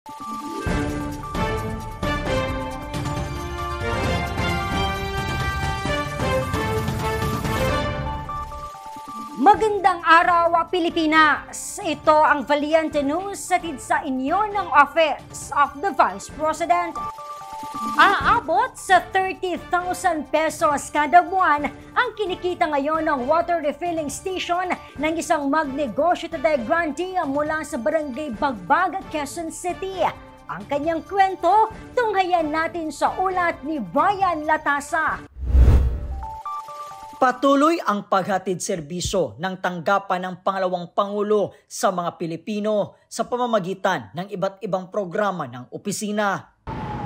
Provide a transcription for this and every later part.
Magandang araw, Pilipinas! Ito ang Valiente News hatid sa inyo ng Office of the Vice President. Aabot sa 30,000 pesos kada buwan ang kinikita ngayon ng water refilling station ng isang magnegosyo today grantee mula sa Barangay Bagbag, Quezon City. Ang kanyang kwento, tunghayan natin sa ulat ni Brian Latasa. Patuloy ang paghatid serbisyo ng tanggapan ng pangalawang Pangulo sa mga Pilipino sa pamamagitan ng iba't ibang programa ng opisina.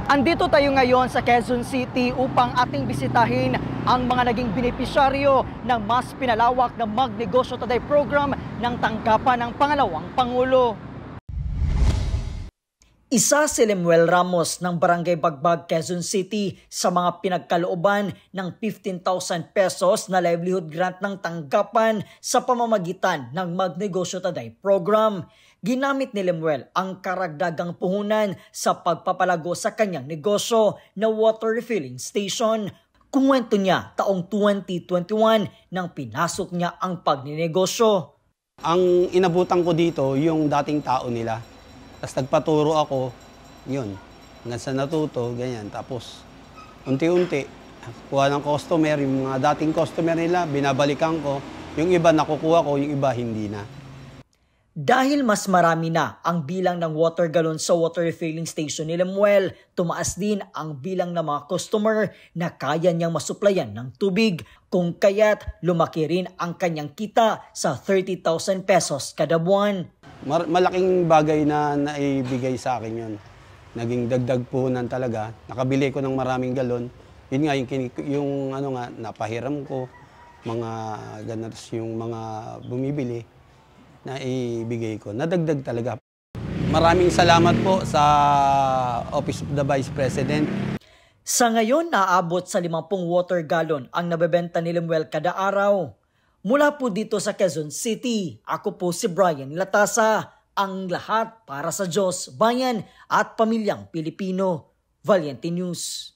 Andito tayo ngayon sa Quezon City upang ating bisitahin ang mga naging benepisyaryo ng mas pinalawak na Magnegosyo Today program ng tanggapan ng pangalawang Pangulo. Isa si Lemuel Ramos ng Barangay Bagbag, Quezon City sa mga pinagkalooban ng 15,000 pesos na livelihood grant ng tanggapan sa pamamagitan ng Magnegosyo Today program. Ginamit ni Lemuel ang karagdagang puhunan sa pagpapalago sa kanyang negosyo na water refilling station. Kuwento niya taong 2021 nang pinasok niya ang pagninegosyo. Ang inabutan ko dito yung dating tao nila. Tapos nagpaturo ako, yun, hanggang sa natuto, ganyan. Tapos, unti-unti, kuha ng customer, yung mga dating customer nila, binabalikan ko. Yung iba nakukuha ko, yung iba hindi na. Dahil mas marami na ang bilang ng water gallon sa water refilling station ni Lemuel, tumaas din ang bilang ng mga customer na kaya niyang masuplayan ng tubig. Kung kaya't lumaki rin ang kanyang kita sa 30,000 pesos kada buwan. Malaking bagay na naibigay sa akin yun. Naging dagdag puhunan talaga. Nakabili ko ng maraming galon. Yun nga, yung ano nga, napahiram ko. Mga ganas yung mga bumibili na ibigay ko. Nadagdag talaga. Maraming salamat po sa Office of the Vice President. Sa ngayon, naabot sa 50 water gallon ang nabebenta ni Lemuel kada araw. Mula po dito sa Quezon City, ako po si Brian Latasa, ang lahat para sa Diyos, bayan at pamilyang Pilipino. Valiente News.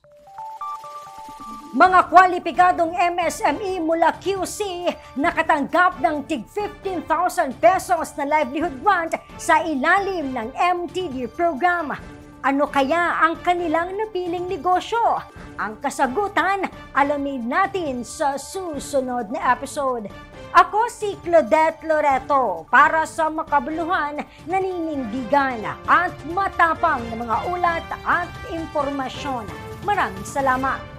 Mga kwalipikadong MSME mula QC nakatanggap ng tig 15,000 pesos na livelihood grant sa ilalim ng MTD program. Ano kaya ang kanilang napiling negosyo? Ang kasagutan, alamin natin sa susunod na episode. Ako si Claudette Loreto para sa makabuluhan, naninindigan at matapang na mga ulat at impormasyon. Maraming salamat!